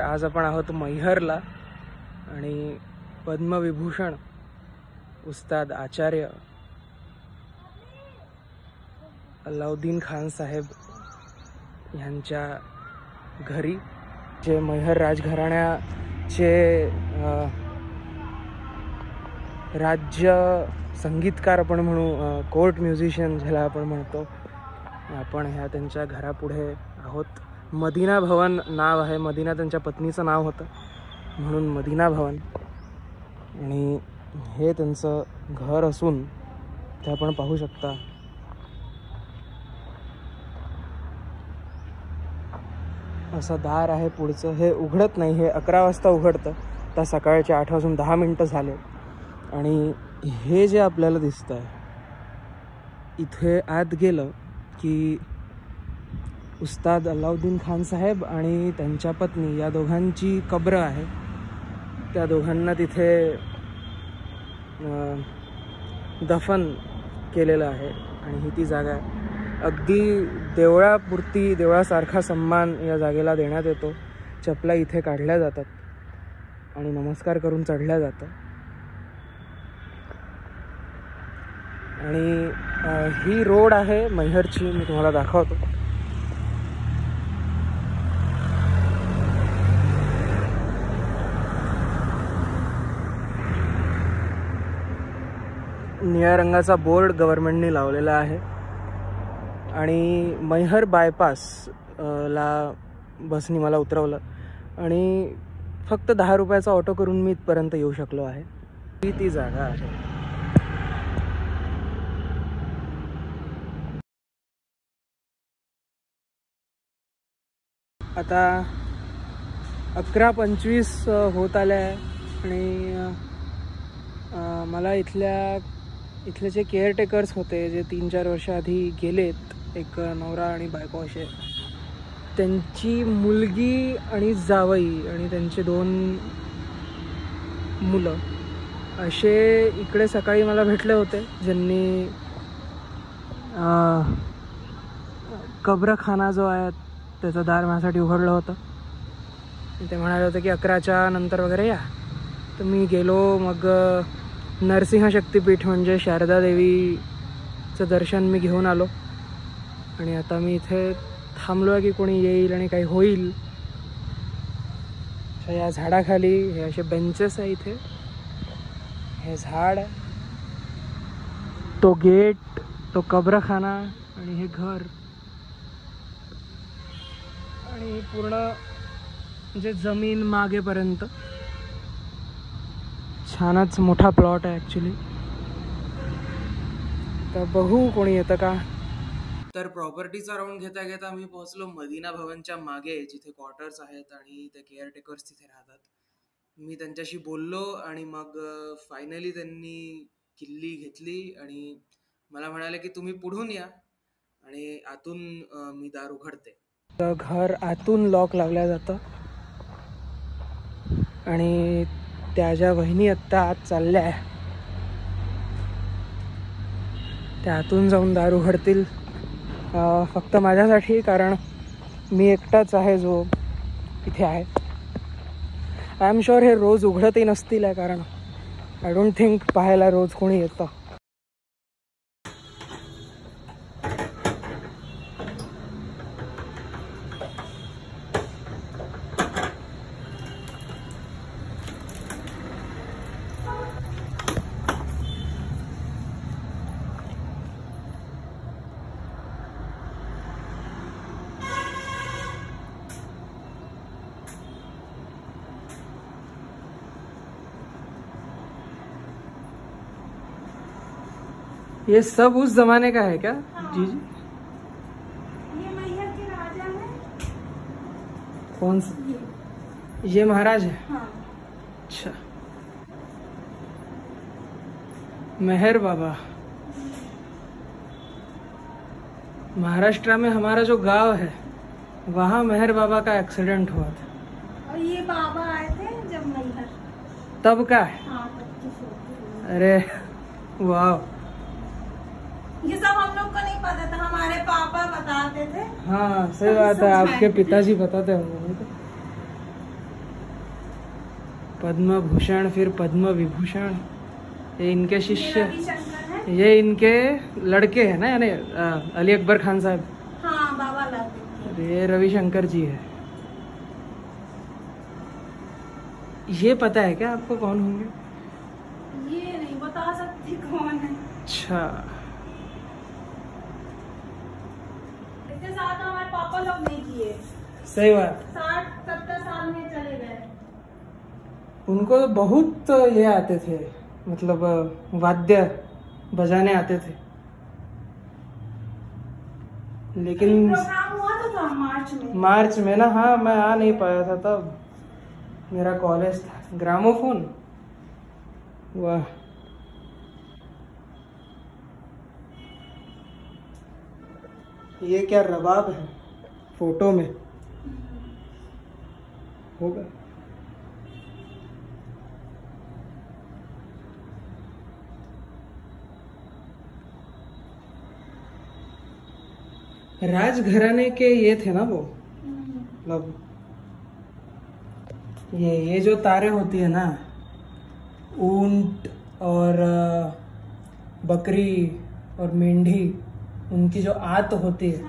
आज आपण आहोत मैहरला आणि पद्मविभूषण उस्ताद आचार्य अल्लाउद्दीन खान साहेब यांच्या घरी, जे मैहर राजघराण्याचे राज्य संगीतकार आपण म्हणू, कोर्ट म्युझिशियन ज्याला आपण म्हणतो, आपण ह्या त्यांच्या घरापुढे आहोत. मदिना भवन नाव आहे. मदिना त्यांच्या पत्नीचं नाव होतं म्हणून मदिना भवन. आणि हे त्यांचं घर असून ते आपण पाहू शकता. असं दार आहे पुढचं. हे उघडत नाही. हे 11 वाजता उघडतं. तर सकाळचे 8 वाजून 10 मिनटं झाले. आणि हे जे आपल्याला दिसतं आहे, इथे आत गेलं की उस्ताद अल्लाउद्दीन खान साहेब आणि त्यांच्या पत्नी या दोघांची कब्र आहे. त्या दोघांना तिथे दफन केलेलं आहे. आणि ही ती जागा आहे. अगदी देवळापुरती, देवळासारखा सन्मान या जागेला देण्यात येतो. चपला इथे काढल्या जातात आणि नमस्कार करून चढल्या जातं. आणि ही रोड आहे मैहरची. मी तुम्हाला दाखवतो. निळ्या रंगाचा बोर्ड गव्हर्नमेंटने लावलेला आहे. आणि मैहर बायपास ला बसनी मला उतरवलं आणि फक्त 10 रुपयाचा ऑटो करून मी इथपर्यंत येऊ शकलो आहे. ही ती जागा आहे. आता 11:25 होत आल्या आहे. आणि मला इथले जे केअरटेकर्स होते, जे 3-4 वर्ष आधी गेलेत, एक नवरा आणि बायको असे, त्यांची मुलगी आणि जावई आणि त्यांचे 2 मुलं असे इकडे सकाळी मला भेटले होते, ज्यांनी कब्रखाना जो आहे त्याचं दार माझ्यासाठी उघडलं होतं. ते म्हणाले होते की 11च्या नंतर वगैरे या. तर मी गेलो. मग नरसिंह शक्तिपीठ म्हणजे शारदा देवीचं दर्शन मी घेऊन आलो. आणि आता मी इथे थांबलो आहे की कोणी येईल आणि काही होईल. या झाडाखाली हे असे बेंचेस आहे. इथे हे झाड, तो गेट, तो कब्रखाना आणि हे घर आणि पूर्ण म्हणजे जमीन मागेपर्यंत छानच मोठा प्लॉट आहे ॲक्च्युली. तर बघू कोणी येतं का. तर प्रॉपर्टीचा राऊंड घेता घेता मी पोहोचलो मदिना भवनच्या मागे, जिथे क्वार्टर्स आहेत आणि ते केअरटेकर्स तिथे राहतात. मी त्यांच्याशी बोललो आणि मग फायनली त्यांनी किल्ली घेतली आणि मला म्हणाले की तुम्ही पुढून या आणि आतून मी दार उघडते. तर घर आतून लॉक लावलं जातं आणि त्या ज्या वहिनी आत्ता आत चालल्या आहे त्या आतून जाऊन दार उघडतील. फक्त माझ्यासाठी, कारण मी एकटाच आहे जो इथे आहे. आय एम शुअर हे रोज उघडतही नसतील आहे, कारण आय डोंट थिंक पाहायला रोज कोणी येतं. ये सब उस जमाने का है क्या? हाँ। जी जी, ये मैहर के राजा है. कौन सा? ये महाराज है. हाँ. अच्छा, मेहर बाबा. महाराष्ट्र में हमारा जो गांव है वहाँ मेहर बाबा का एक्सीडेंट हुआ था. और ये बाबा आए थे जब मैहर. तब का है? हाँ, तब की फोटो. अरे वाह. ये सब हम लोग को नहीं पता था, हमारे पापा बताते थे. हाँ सही बात है, आपके पिताजी बताते होंगे. पद्म भूषण, फिर पद्म विभूषण। ये इनके ये शिष्य, रविशंकर है। ये इनके लड़के हैं ना, यानी अली अकबर खान साहब। हाँ, बाबा लाल। ये रविशंकर जी है। ये पता है क्या आपको कौन होंगे? ये नहीं बता सकती कौन है। अच्छा, इतने साल तो हमारे पापा लोग नहीं किए। सही बात। 60-70 साल में चले गए। उनको तो बहुत ये आते थे, मतलब वाद्य बजाने आते थे। लेकिन प्रोग्राम हुआ था मार्च में ना, हाँ मैं आ नहीं पाया था तब, मेरा कॉलेज था। ग्रामोफोन, वाह। ये क्या रबाब है फोटो में होगा। राजघराने के ये थे ना वो, मतलब ये जो तारे होती है ना, ऊंट और बकरी और मेंढी, उनकी जो आंत होती है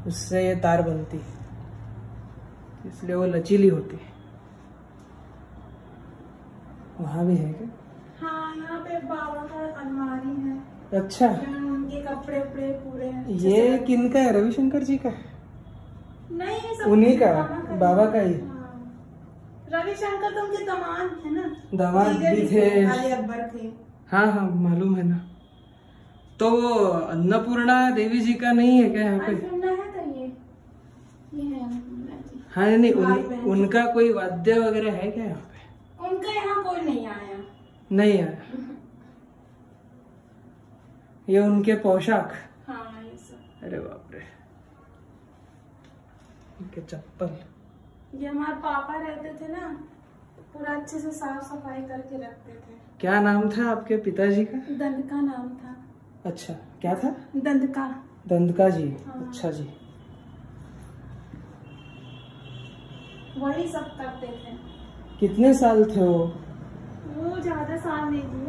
उससे ये तार बनती है, इसलिए वो लचीली होती है। वहाँ भी है क्या? हाँ, यहाँ पे बाबा का अलमारी है। अच्छा, उनके कपड़े उपड़े पूरे हैं। ये किनका है? रविशंकर जी का है? नहीं, ये सब उन्हीं का, बाबा का ही। हाँ। रविशंकर तो उनके दामाद थे ना, दामाद भी थे, अली अकबर थे। हाँ हाँ मालूम है ना। तो वो अन्नपूर्णा देवी जी का नहीं है क्या यहाँ पे? अन्नपूर्णा है तो ये है अन्नपूर्णा जी। हाँ नहीं, उनका कोई वाद्य वगैरह है क्या यहाँ पे? उनका यहाँ कोई नहीं आया। नहीं आया। ये उनके पोशाक। हाँ, ये सब। अरे बाप रे, उनके चप्पल। ये हमारे पापा रहते थे ना, पूरा अच्छे से साफ सफाई करके रखते थे। क्या नाम था आपके पिताजी का? दंडका नाम था। अच्छा, क्या था? दंडका। दंडका जी। हाँ। अच्छा जी। वही सब करते थे। कितने साल थे वो? वो ज्यादा साल नहीं जिए,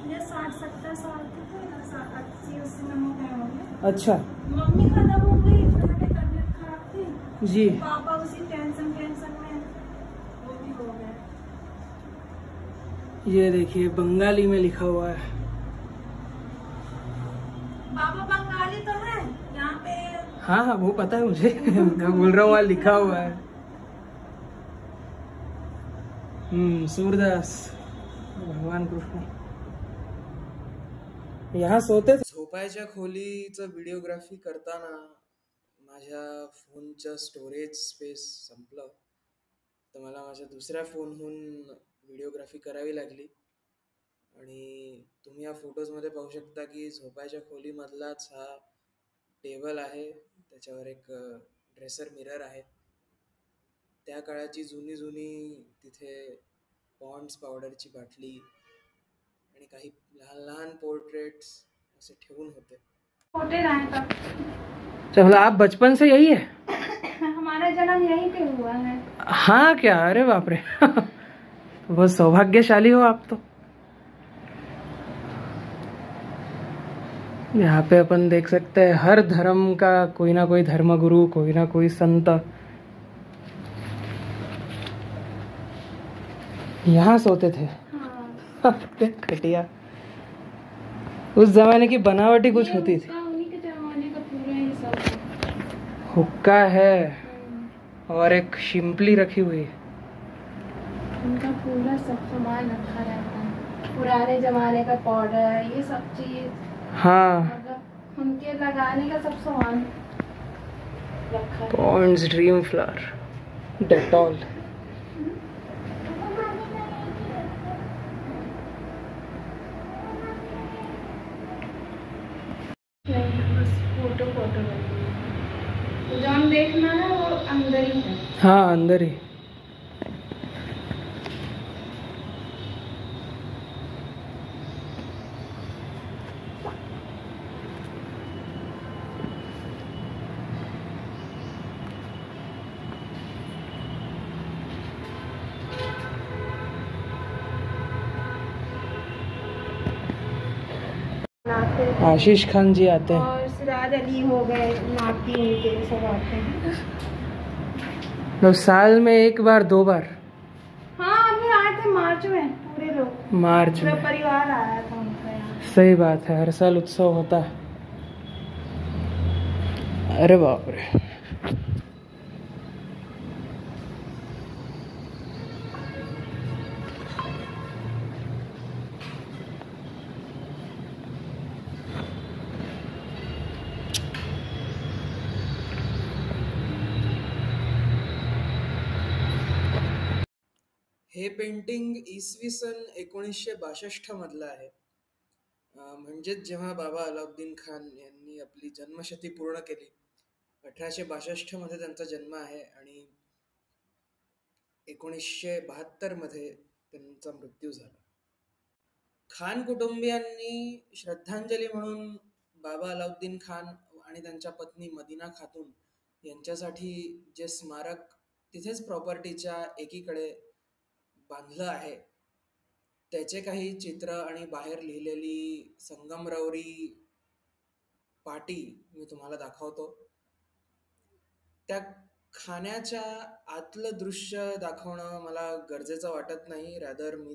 ये 60-70 साल के थे ना, 80-80 में हो गए होंगे। अच्छा। मम्मी खत्म हो गई, उनकी तबीयत खराब थी जी। पापा उसी टेंशन में वो भी हो गए। ये देखिए बंगाली में लिखा हुआ है। पापा बंगाली तो है यहाँ पे। हाँ हाँ वो पता है मुझे। मैं बोल रहा हूँ वहाँ लिखा हुआ है। सूरदास भगवान कृष्ण यहाँ सोते थे। झोपायच्या खोलीचं व्हिडिओग्राफी करताना माझ्या फोनचं स्टोरेज स्पेस संपलं, तर मला माझ्या दुसऱ्या फोनहून व्हिडिओग्राफी करावी लागली। आणि तुम्ही या फोटोजमध्ये पाहू शकता की झोपायच्या खोलीमधलाच हा टेबल आहे, त्याच्यावर एक ड्रेसर मिरर आहे। त्या काळाची जुनी तिथे पॉन्ड्स पावडरची बाटली आणि काही लहान लहान पोर्ट्रेट्स ऐसे ठेवून होते। छोटे रहे तब। चलो आप बचपन से यही है? हमारा जन्म यहीं पे हुआ है। हाँ क्या? अरे बाप रे। बहुत सौभाग्यशाली हो आप तो। यहाँ पे अपन देख सकते हैं हर धर्म का कोई ना कोई धर्मगुरु, कोई ना कोई संत यहाँ सोते थे। हाँ। खटिया। उस जमाने की बनावट ही कुछ होती थी। उन्हीं के जमाने का पूरा ही सब। हुक्का है और एक शिंपली रखी हुई है। उनका पूरा सब सामान रखा रहता है, पुराने जमाने का पाउडर, ये सब चीज। हाँ, मतलब उनके लगाने का सब सामान रखा है। Pond's dream flower, Dettol. बस फोटो जो हम देखना है वो अंदर ही है। हाँ अंदर ही। आते थे। आशीष खान जी आते हैं और सिराज अली हो गए, नाती उनके सब आते हैं। तो साल में 1 बार 2 बार? हाँ अभी आए थे मार्च में, पूरे लोग, मार्च पूरा में? परिवार आया था उनका यहाँ। सही बात है, हर साल उत्सव होता है। अरे बाप रे। हे पेंटिंग इसवी सन 1962 मधलं आहे. म्हणजेच जेव्हा बाबा अलाउद्दीन खान यांनी आपली जन्मशती पूर्ण केली. 1862 मध्ये त्यांचा जन्म आहे आणि 1972 मध्ये त्यांचा मृत्यू झाला. खान कुटुंबियांनी श्रद्धांजली म्हणून बाबा अलाउद्दीन खान आणि त्यांच्या पत्नी मदिना खातून यांच्यासाठी जे स्मारक तिथेच प्रॉपर्टीच्या एकीकडे बांधलं आहे, त्याचे काही चित्र आणि बाहेर लिहिलेली संगमरवरी पाटी मी तुम्हाला दाखवतो. त्या खाण्याच्या आतलं दृश्य दाखवणं मला गरजेचं वाटत नाही. रॅदर मी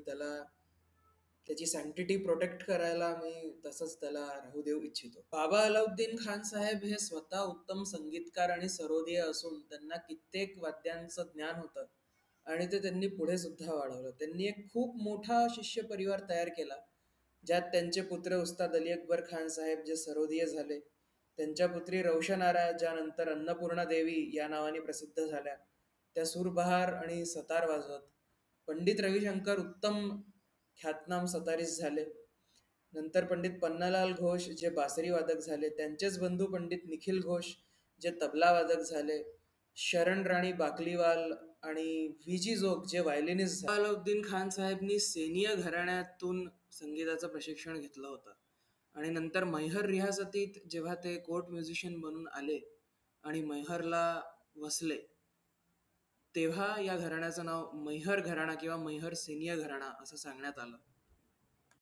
त्याची सँक्टिटी प्रोटेक्ट करायला मी तसंच त्याला राहू देऊ इच्छितो. बाबा अलाउद्दीन खान साहेब हे स्वतः उत्तम संगीतकार आणि सरोदीय असून त्यांना कित्येक वाद्यांचं ज्ञान होतं आणि ते त्यांनी पुढे सुद्धा वाढवलं. त्यांनी एक खूप मोठा शिष्य परिवार तयार केला, ज्यात त्यांचे पुत्र उस्ताद अली अकबर खान साहेब जे सरोदीय झाले, त्यांच्या पुत्री रोशन आरा ज्या नंतर अन्नपूर्णा देवी या नावाने प्रसिद्ध झाल्या, त्या सूरबहार आणि सतार वाजवत. पंडित रविशंकर उत्तम ख्यातनाम सतारीस झाले. नंतर पंडित पन्नालाल घोष जे बासरी वादक झाले, त्यांचेच बंधू पंडित निखिल घोष जे तबला वादक झाले. शरण राणी बाकलीवाल आणि व्ही जी जोग जे व्हायलिनिस्ट झाले. अलाउद्दीन खान साहेबनी सेनीय घराण्यातून संगीताचं प्रशिक्षण घेतलं होतं आणि नंतर मैहर रियासतीत जेव्हा ते कोर्ट म्युझिशियन बनून आले आणि मैहरला वसले, तेव्हा या घराण्याचं नाव मैहर घराणा किंवा मैहर सेनीय घराणा असं सांगण्यात आलं.